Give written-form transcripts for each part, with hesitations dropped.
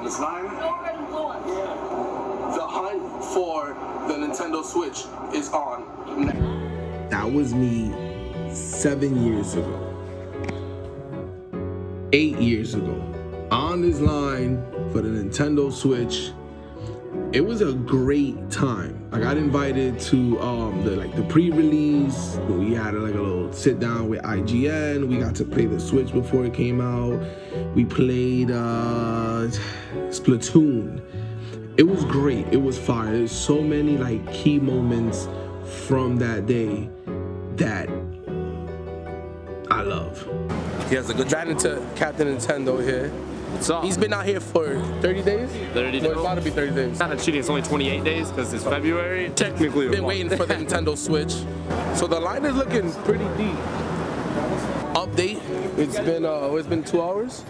this line. The hunt for the Nintendo Switch is on now. That was me 7 years ago. 8 years ago. On this line for the Nintendo Switch. It was a great time. I got invited to the pre-release. We had like a little sit down with IGN. We got to play the Switch before it came out. We played Splatoon. It was great. It was fire. There's so many like key moments from that day that I love. He has a good ran into Captain Nintendo here. What's up? He's been out here for 30 days? 30 days. No, it's about to be 30 days. It's not cheating, it's only 28 days because it's February. Technically, been waiting for the Nintendo Switch. So the line is looking pretty deep. Update, it's been 2 hours.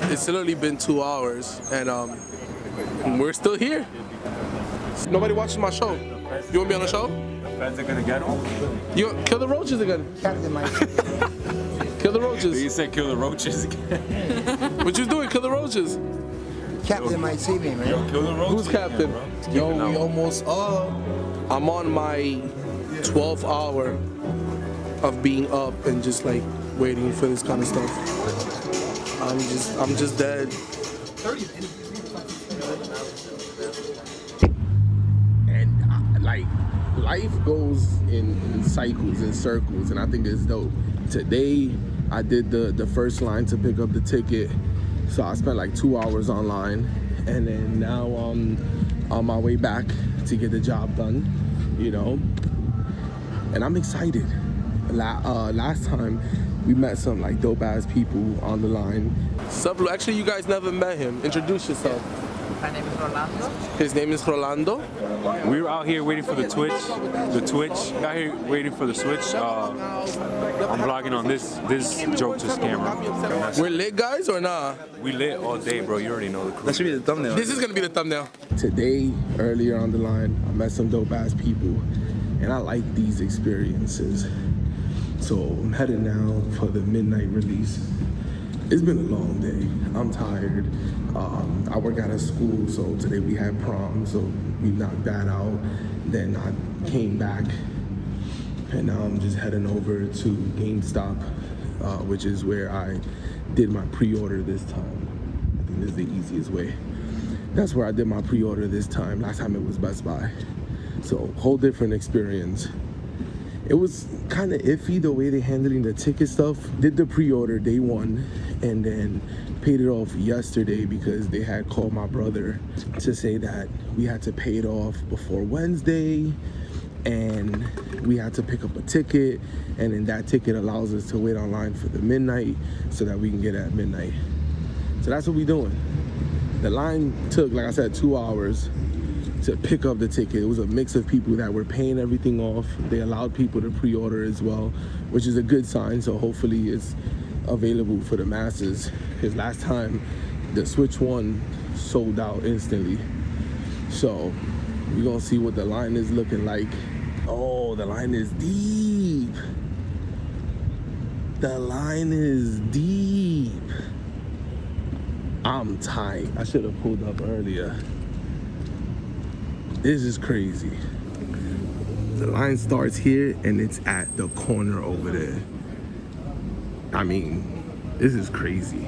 It's literally been 2 hours and we're still here. Nobody watching my show. You wanna be on the show? Feds are gonna get him. You kill the roaches again. Kill the roaches. You said kill the roaches again. What you doing? Kill the roaches. Captain might see me, man. Yo, kill the roaches. Who's captain? Again, Yo, we almost I'm on my 12th hour of being up and just like waiting for this kind of stuff. I'm just dead. And like life goes in cycles and circles, and I think it's dope. Today I did the first line to pick up the ticket, so I spent like 2 hours online, and then now I'm on my way back to get the job done, you know, and I'm excited. Last time we met some like dope ass people on the line. Actually, you guys never met him. Introduce yourself. My name is Rolando. His name is Rolando. We were out here waiting for the Twitch. Out here waiting for the Switch. I'm vlogging on this jokester camera. We're lit guys or nah? We lit all day, bro. You already know the crew. That should be the thumbnail. This is gonna be the thumbnail. Today, earlier on the line, I met some dope ass people, and I like these experiences. So I'm headed now for the midnight release. It's been a long day. I'm tired. I work out of school, so today we had prom, so we knocked that out. Then I came back, and now I'm just heading over to GameStop, which is where I did my pre-order this time. I think this is the easiest way. That's where I did my pre-order this time. Last time it was Best Buy. So whole different experience. It was kind of iffy the way they handling the ticket stuff. Did the pre-order day one and then paid it off yesterday because they had called my brother to say that we had to pay it off before Wednesday and we had to pick up a ticket, and then that ticket allows us to wait online for the midnight so that we can get it at midnight. So that's what we're doing. The line took, like I said, 2 hours to pick up the ticket. It was a mix of people that were paying everything off. They allowed people to pre-order as well, which is a good sign. So hopefully it's available for the masses, because last time the Switch 1 sold out instantly. So we're gonna see what the line is looking like. Oh, the line is deep. The line is deep. I'm tight. I should have pulled up earlier. This is crazy. The line starts here and it's at the corner over there. I mean, this is crazy.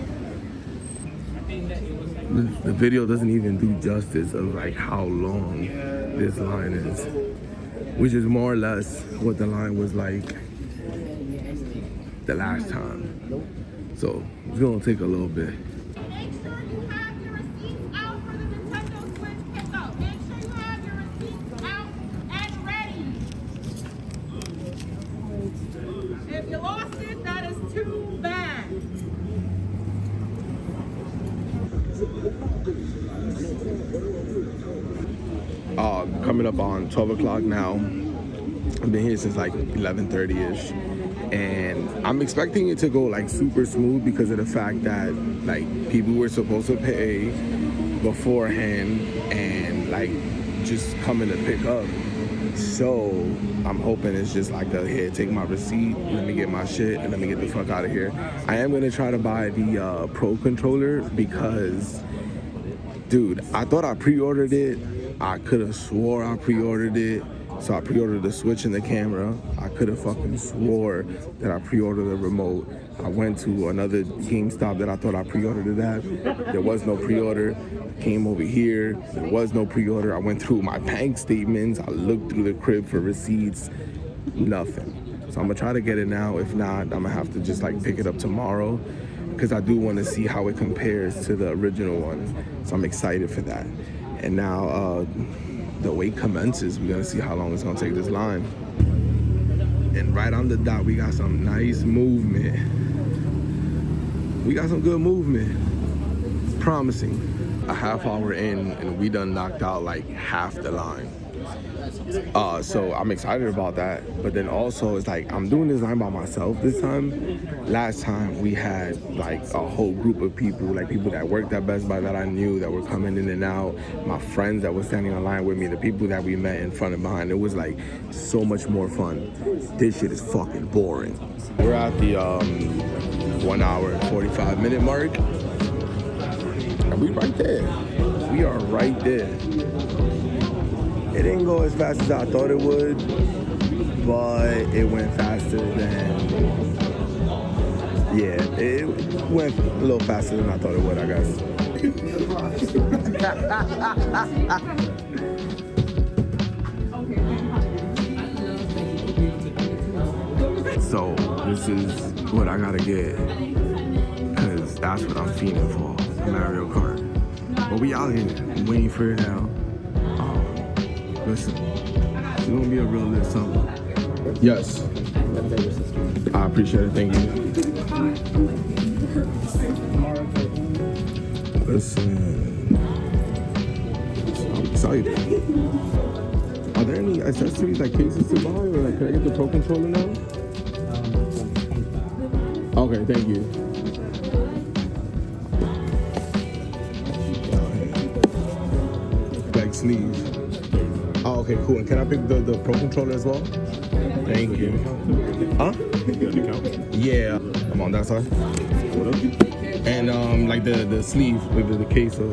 The video doesn't even do justice of like how long this line is, which is more or less what the line was like the last time. So it's gonna take a little bit. If you lost it, that is too bad. Coming up on 12 o'clock now. I've been here since like 11:30ish, and I'm expecting it to go like super smooth because of the fact that like people were supposed to pay beforehand and like just coming to pick up. So I'm hoping it's just like here, take my receipt, let me get my shit, and let me get the fuck out of here. I am gonna try to buy the Pro controller because Dude, I thought I pre-ordered it. I could have swore I pre-ordered it. So I pre-ordered the Switch and the camera. I could have fucking swore that I pre-ordered the remote. I went to another GameStop that I thought I pre-ordered it at. There was no pre-order. Came over here. There was no pre-order. I went through my bank statements. I looked through the crib for receipts. Nothing. So I'm gonna try to get it now. If not, I'm gonna have to just like pick it up tomorrow, because I do want to see how it compares to the original one. So I'm excited for that. And now the wait commences. We're gonna see how long it's gonna take this line. And right on the dot, we got some nice movement. We got some good movement. It's promising. A half hour in and we done knocked out like half the line. So I'm excited about that. But then also it's like I'm doing this line by myself this time. Last time we had like a whole group of people, like people that worked at Best Buy that I knew that were coming in and out, my friends that were standing in line with me, the people that we met in front and behind. It was like so much more fun. This shit is fucking boring. We're at the 1 hour and 45 minute mark. And we right there. We are right there. It didn't go as fast as I thought it would, but it went faster than, yeah, it went a little faster than I thought it would, I guess. So this is what I gotta get, because that's what I'm fiending for, Mario Kart. But we out here, I'm waiting for it now. Listen, it's gonna be a real lit summer. Yes. I appreciate it, thank you. Listen, I'm excited. Are there any accessories like cases to buy, or like can I get the Pro Controller now? Okay, thank you. Like sleeves. Oh, okay, cool. And can I pick the Pro Controller as well? Thank you. Huh? Yeah. I'm on that side. And like the sleeve with the case of.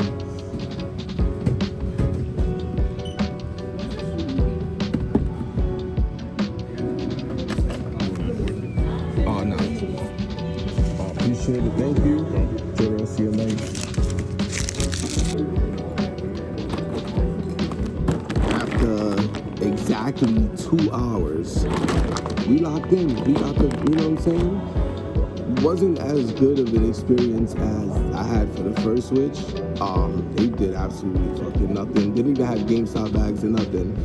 Oh, no. I appreciate it. Thank you. I'll see you later. Exactly 2 hours. We locked in. We got the, you know what I'm saying? Wasn't as good of an experience as I had for the first Switch. They did absolutely fucking nothing. Didn't even have GameStop bags or nothing.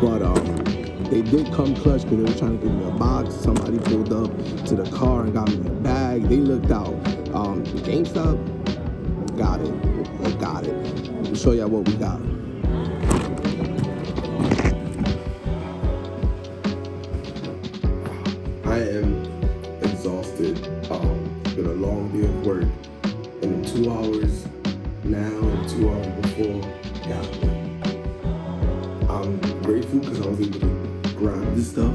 But they did come clutch because they were trying to give me a box. Somebody pulled up to the car and got me a bag. They looked out. GameStop got it. They got it. I'll show y'all what we got. I am exhausted. It's been a long day of work. And in 2 hours now and 2 hours before, got me. I'm grateful because I was able to grab this stuff.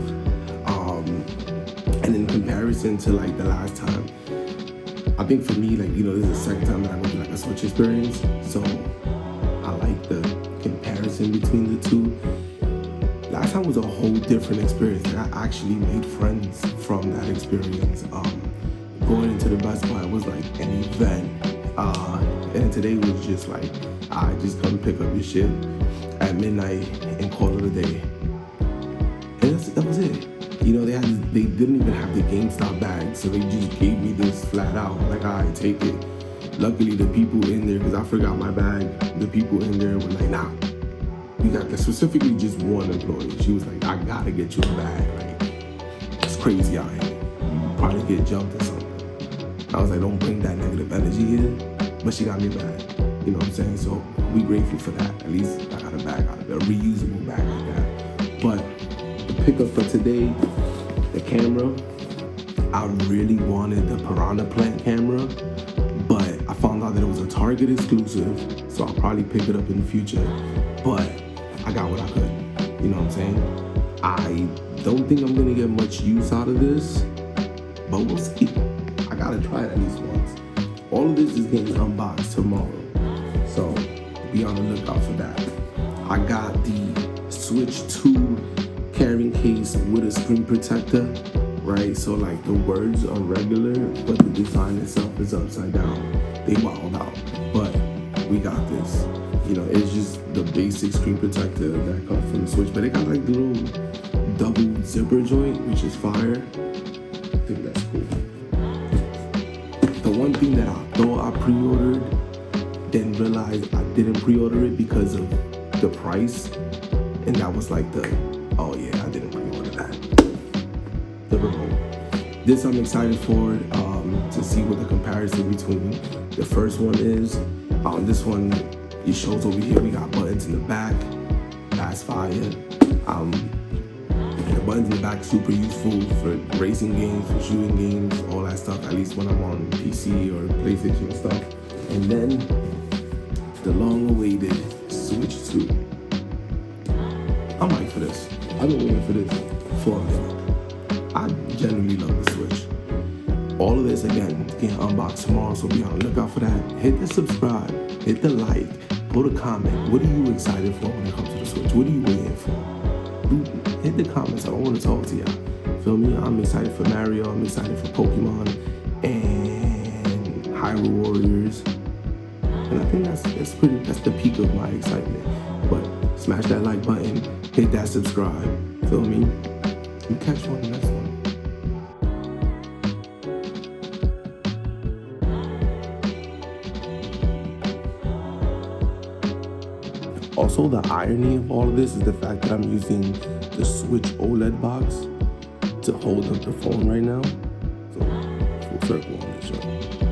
And in comparison to like the last time, I think for me, like, you know, this is the second time that I went through like a Switch experience. So I like the comparison between the two. Last time was a whole different experience. Like, I actually made friends from that experience. Going into the Best Buy was like an event. And today was just like, I just come pick up your shit at midnight and call it a day. And that was it. You know, they didn't even have the GameStop bag, so they just gave me this flat out. Like, I take it. Luckily, the people in there, because I forgot my bag, the people in there were like, nah. We got specifically just one employee. She was like, I gotta get you a bag. Like, it's crazy out here. You probably get jumped or something. I was like, don't bring that negative energy here. But she got me a bag. You know what I'm saying? So we grateful for that. At least I got a bag out of it, a reusable bag like that. But the pickup for today, the camera, I really wanted the Piranha Plant camera, but I found out that it was a Target exclusive, so I'll probably pick it up in the future. But I got what I could, you know what I'm saying? I don't think I'm gonna get much use out of this, but we'll see. I gotta try it at least once. All of this is getting unboxed tomorrow. So be on the lookout for that. I got the Switch 2 carrying case with a screen protector, right? So like the words are regular, but the design itself is upside down. They wild out, but we got this. You know, it's just the basic screen protector that comes from the Switch, but it got like the little double zipper joint, which is fire. I think that's cool. The one thing that I thought I pre-ordered, then realized I didn't pre-order it because of the price, and that was like oh yeah, I didn't pre-order that. The remote. This I'm excited for, to see what the comparison between the first one is. This one, it shows over here, we got buttons in the back. That's fire. The buttons in the back super useful for racing games, for shooting games, all that stuff, at least when I'm on PC or PlayStation and stuff. And then the long-awaited Switch 2. I'm hyped for this. I've been waiting for this for a minute. I genuinely love the Switch. All of this, again, getting unboxed tomorrow, so be on the lookout for that. Hit the subscribe, hit the like, put a comment. What are you excited for when it comes to the Switch? What are you waiting for? Hit the comments. I want to talk to y'all. Feel me? I'm excited for Mario. I'm excited for Pokemon and Hyrule Warriors. And I think that's the peak of my excitement. But smash that like button, hit that subscribe. Feel me? We'll catch you on the next one. Also, the irony of all of this is the fact that I'm using the Switch OLED box to hold up the phone right now. So, full circle on this show.